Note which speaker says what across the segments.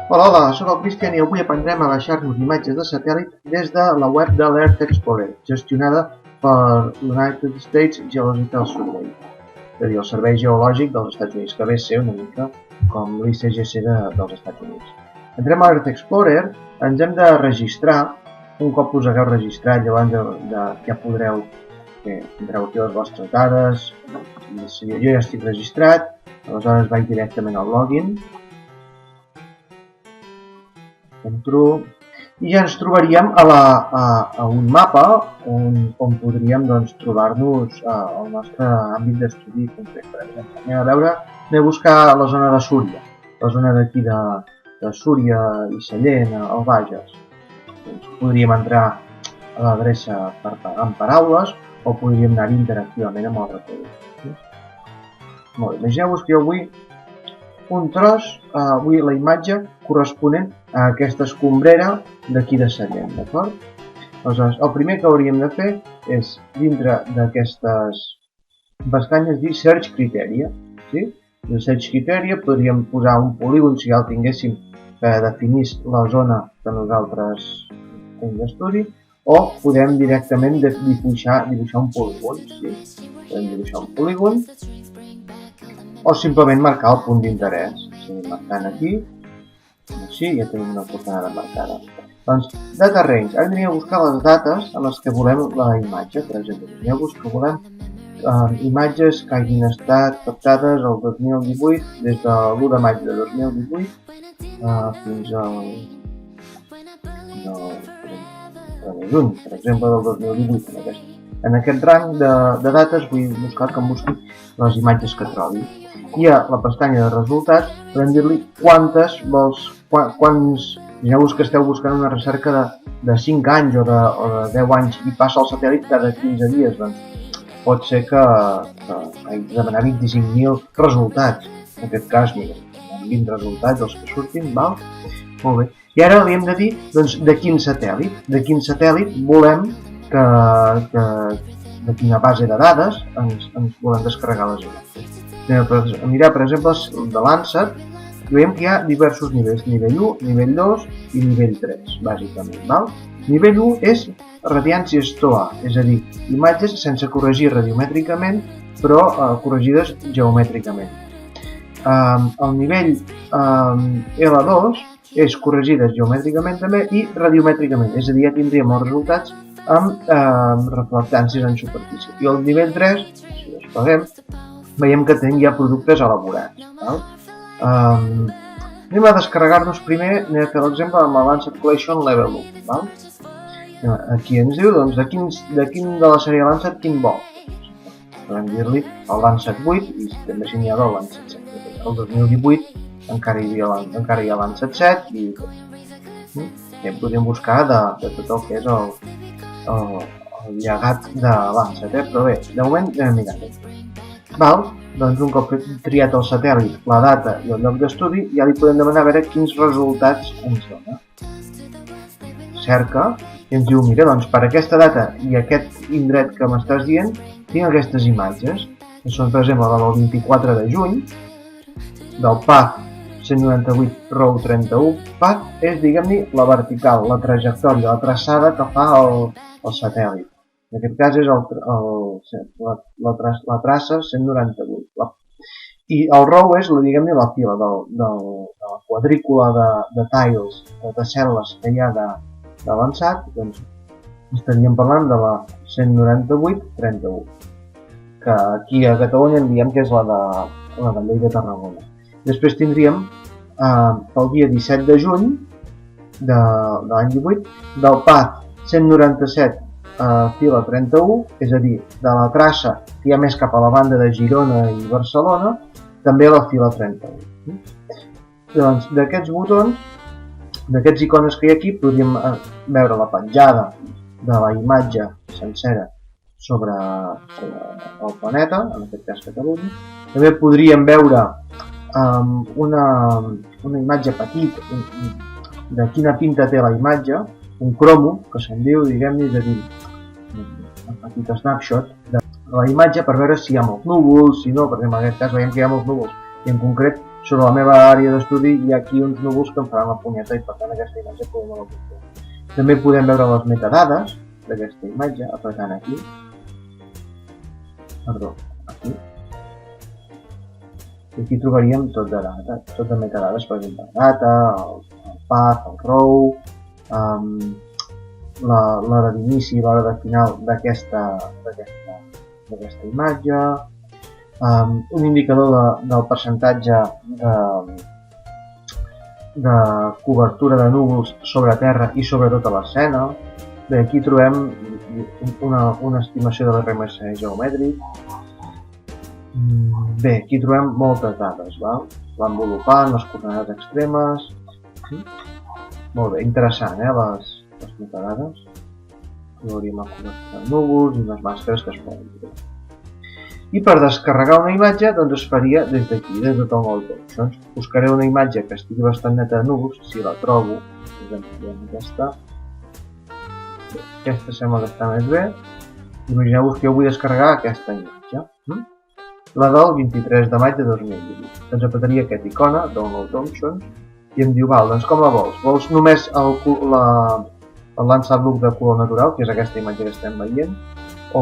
Speaker 1: Hola, soc el Cristian i avui aprendrem a baixar-nos imatges de satèl·lit des de la web de l'Earth Explorer, gestionada per l'United States Geological Survey, és a dir, el Servei Geològic dels Estats Units, que ve a ser una mica com l'ICGC dels Estats Units. Entrem a l'Earth Explorer, ens hem de registrar. Un cop us hagueu registrat, llavors ja podreu tindreu aquí les vostres dades. Jo ja estic registrat, aleshores vaig directament al login. Entro i ja ens trobaríem a un mapa on podríem trobar-nos el nostre àmbit d'estudi concret. Per exemple, anem a buscar la zona de Súria, la zona d'aquí de Súria i Sallent, al Bages. Podríem entrar a l'adreça amb paraules o podríem anar interactivament amb el recorregut. Molt bé, imagineu-vos que jo vull un tros, vull la imatge corresponent a aquesta escombrera d'aquí de Sallent, d'acord? Aleshores, el primer que hauríem de fer és, dintre d'aquestes pestanyes, dir Search Criteria. En Search Criteria podríem posar un polígon, si ja el tinguéssim, que definís la zona que nosaltres fem d'estudi, o podem directament dibuixar un polígon. Podem dibuixar un polígon o simplement marcar el punt d'interès. Marcant aquí, així, ja tenim una coordenada marcada. Doncs, Data Range. Ara anirem a buscar les dates en les que volem la imatge. Per exemple, imagineu-vos que volem imatges que hagin estat captades el 2018, des de l'1 de maig de 2018 fins al juny, per exemple, del 2018. En aquest rang de dates vull buscar que em busqui les imatges que trobi. I a la pestanya de resultats podem dir-li quants, imagineu-vos que esteu buscant una recerca de 5 anys o de 10 anys i passa el satèl·lit cada 15 dies, doncs pot ser que hagi de demanar 25.000 resultats. En aquest cas, mira, 20 resultats els que surtin, val? Molt bé. I ara li hem de dir de quin satèl·lit volem de quina base de dades ens volem descarregar les imatges. A mirar, per exemple, de Landsat, veiem que hi ha diversos nivells, nivell 1, nivell 2 i nivell 3, bàsicament. Val? Nivell 1 és radiància STOA, és a dir, imatges sense corregir radiomètricament, però corregides geomètricament. El nivell L2 és corregides geomètricament també i radiomètricament, és a dir, ja tindríem els resultats amb reflectàncies en superfície. I el nivell 3, si despleguem, veiem que tenim ja productes elaborats. Anem a descarregar-nos primer, anem a fer l'exemple amb el Landsat Collection Level 1. Aquí ens diu de quin de la sèrie Landsat quin vol. Podem dir-li el Landsat 8 i també si n'hi ha el Landsat 7. El 2018 encara hi ha Landsat 7 i podríem buscar de tot el que és el llegat de Landsat, però bé, de moment anem mirant. Val? Doncs un cop triat el satèl·lit, la data i el lloc d'estudi, ja li podem demanar a veure quins resultats ens dona. Cerca i ens diu, mira, doncs per aquesta data i aquest indret que m'estàs dient, tinc aquestes imatges, que són, per exemple, la del 24 de juny, del PAC 198 row 31. PAC és, diguem-ne, la vertical, la trajectòria, la traçada que fa el satèl·lit. En aquest cas és la traça 198. I el row és, diguem-ne, la fila de la quadrícula de tiles, de cel·les que hi ha de Landsat, doncs estaríem parlant de la 198-31, que aquí a Catalunya en diem que és la de Lleida de Tarragona. Després tindríem el dia 17 de juny de l'any 18 del PAC 197 fila 31, és a dir, de la traça que hi ha més cap a la banda de Girona i Barcelona, també la fila 31. Doncs d'aquests botons, d'aquests icones que hi ha aquí, podríem veure la penjada de la imatge sencera sobre el planeta, en aquest cas Catalunya. També podríem veure una imatge petita de quina pinta té la imatge, un cromo, que se'n diu, diguem-ne, és a dir, un petit snapshot de la imatge per veure si hi ha molts núvols, si no, per exemple, en aquest cas veiem que hi ha molts núvols i en concret sobre la meva àrea d'estudi hi ha aquí uns núvols que em faran la punyeta i per tant aquesta imatge podem veure el control. També podem veure les metadades d'aquesta imatge apretant aquí. Perdó, aquí. I aquí trobaríem tot de data, tot de metadades, per exemple, data, el path, el row, l'hora d'inici i l'hora de final d'aquesta imatge, un indicador del percentatge de cobertura de núvols sobre terra i sobre tota l'escena. Bé, aquí trobem una estimació de l'RMS geomètric. Bé, aquí trobem moltes dades, l'envolupant, les coordenades extremes. Molt bé, interessant, les metadades. Veuríem la cobertura de núvols i les màscares que es poden trobar. I per descarregar una imatge, doncs es faria des d'aquí, des de tot el Options. Buscaré una imatge que estigui bastant neta de núvols, si la trobo. Per exemple, aquesta. Aquesta sembla que està més bé. Imagineu-vos que jo vull descarregar aquesta imatge. La del 23 de maig de 2020. Doncs apretaria aquesta icona, Download Options, i em diu, val, doncs com la vols? Vols només el Landsat Look de color natural, que és aquesta imatge que estem veient, o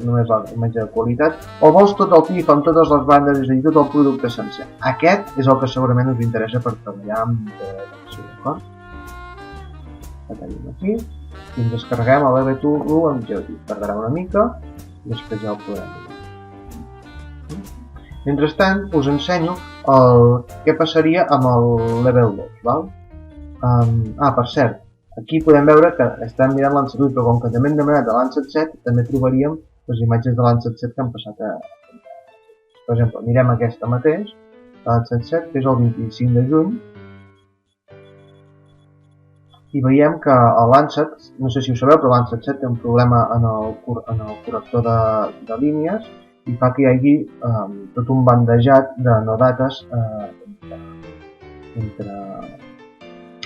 Speaker 1: només la imatge de qualitat, o vols tot el TIFF amb totes les bandes, és a dir, tot el producte sencer. Aquest és el que segurament us interessa per treballar amb interacció, d'acord? Atenim aquí, i ens descarreguem a l'EV2 amb GeoTIFF. Tardarà una mica, i després ja el podrem veure. Mentrestant, us ensenyo què passaria amb el Level 2, per cert, aquí podem veure que estem mirant Landsat 8, però com que també hem demanat de Landsat 7, també trobaríem les imatges de Landsat 7 que han passat a... Per exemple, mirem aquesta mateix, Landsat 7, que és el 25 de juny, i veiem que el Landsat, no sé si ho sabeu, però Landsat 7 té un problema en el corrector de línies i fa que hi hagi tot un bandejat de no dates entre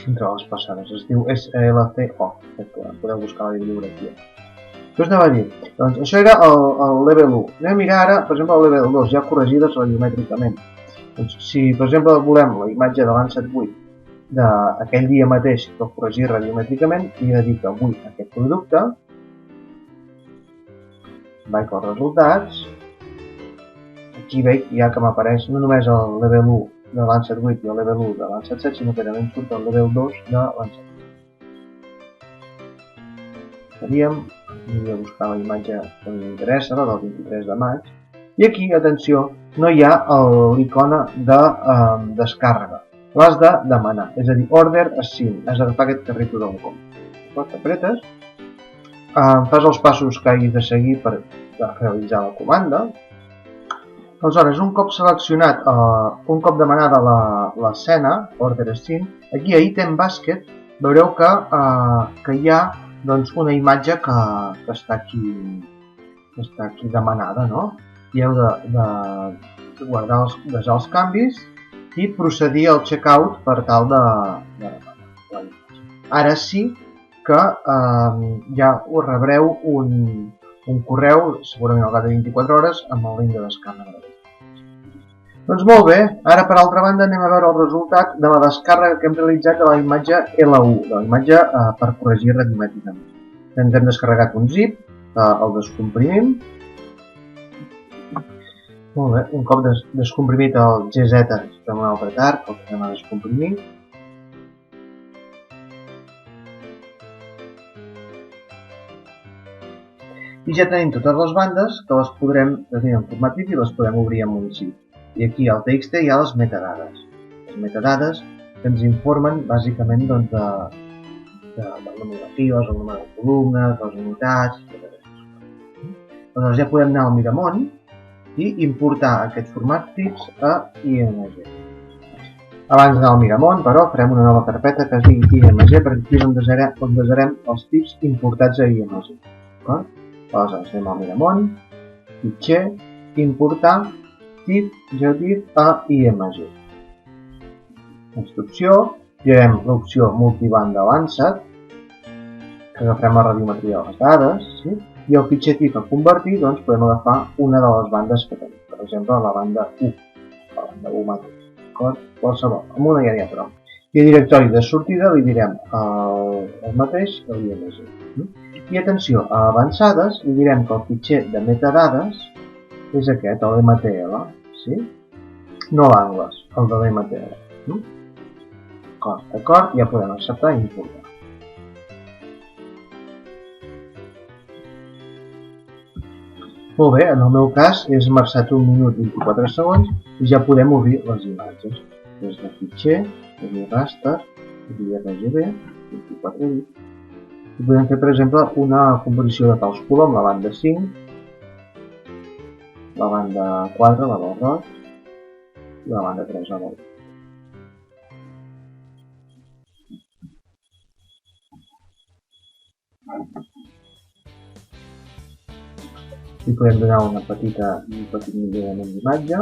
Speaker 1: les passades. Es diu SLCO, podeu buscar la bibliografia. Què us anava a dir? Doncs això era el level 1. Anem a mirar ara, per exemple, el level 2, ja corregides radiomètricament. Doncs si, per exemple, volem la imatge de Landsat 8 d'aquell dia mateix que corregir radiomètricament, i dedica avui a aquest producte, vaig als resultats, aquí veig ja que m'apareix no només el level 1 de Landsat 8 i el level 1 de Landsat 7, sinó que també em surt el level 2 de Landsat 8. Faríem, aniria a buscar la imatge que m'interessa, la del 23 de maig, i aquí, atenció, no hi ha l'icona de descàrrega, l'has de demanar, és a dir, Order Assign, has d'agafar aquest carrito del compte. T'apretes, fas els passos que hagis de seguir per realitzar la comanda. Aleshores, un cop seleccionat, un cop demanada l'escena, Order Assign, aquí a Item Basket veureu que hi ha una imatge que està aquí demanada, no? I heu de guardar els canvis i procedir al checkout per tal de demanar la imatge. Ara sí que ja us rebreu un correu, segurament al cap de 24 hores, amb el link de descàrrega. Doncs molt bé, ara per altra banda anem a veure el resultat de la descàrrega que hem realitzat de la imatge L1, de la imatge per corregir radiomètricament. Ens hem descarregat un zip, el descomprimim. Molt bé, un cop descomprimit el GZ, fem un altre tard, el tornem a descomprimir. I ja tenim totes les bandes que les tenim en format TIFF i les podem obrir amb un zip. I aquí al TXT hi ha les metadades. Les metadades que ens informen bàsicament del número de files, el número de columnes, les unitats, etc. Aleshores ja podem anar al Miramont i importar aquest format TIFF a IMG. Abans d'anar al Miramont, però, farem una nova carpeta que es digui IMG perquè aquí és on desarem els TIFFs importats a IMG. Aleshores anem al Miramont, fitxer, importar, TIFF, GeoTIFF a IMG. Instrucció, direm l'opció multibanda Landsat, que agafem la radiometria de les dades, i el fitxer TIFF a convertir, doncs podem agafar una de les bandes que tenim, per exemple la banda 1, la banda 1 mateix. d'acord? Qualsevol, amb una ja n'hi ha prou. I el directori de sortida li direm el mateix que li hem llegit. I atenció, a avançades li direm que el fitxer de metadades és aquest, l'MTL, sí? No l'angles, el de l'MTL. D'acord, ja podem acceptar i importar. Molt bé, en el meu cas és marxat 1 minut i 24 segons i ja podem obrir les imatges. Des de fitxer, des de raster, des de RGB, 24 bits. I podem fer, per exemple, una composició de tals color amb la banda 5, la banda 4, la del roig, i la banda 3, la del roig. I podem donar un petit millorament d'imatge.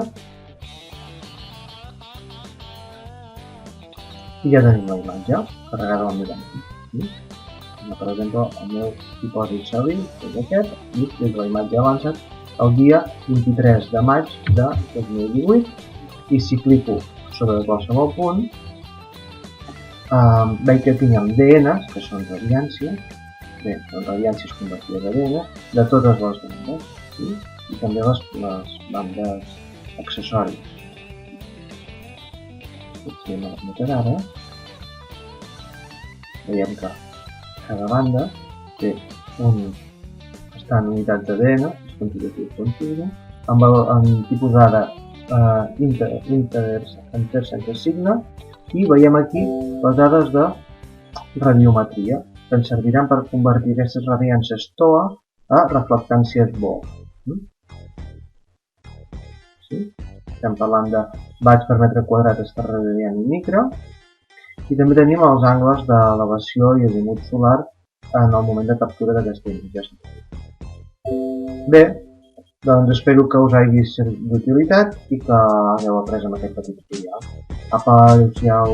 Speaker 1: I ja tenim la imatge carregada al mirament. Per exemple, el meu dipòsit servir és aquest, i és la imatge avançat el dia 23 de maig de 2018. I si clico sobre qualsevol punt, veig que tinc DNs, que són radiàncies, bé, són radiàncies convertides a DN, de totes les bandes, i també les bandes accessòries. Fixem les metadades. Veiem que cada banda està en unitats d'ADN, és quantitatiu, amb tipus dada intersense signe, i veiem aquí les dades de radiometria, que ens serviran per convertir aquestes radiàncies TOA a reflectàncies BO. Estem parlant de watts per metre quadrat està radiant i micro, i també tenim els angles d'elevació i azimut solar en el moment de captura d'aquesta imatge. Bé, doncs espero que us hagi sigut d'utilitat i que hagueu après amb aquest petit tutorial. Apa, adéu-siau!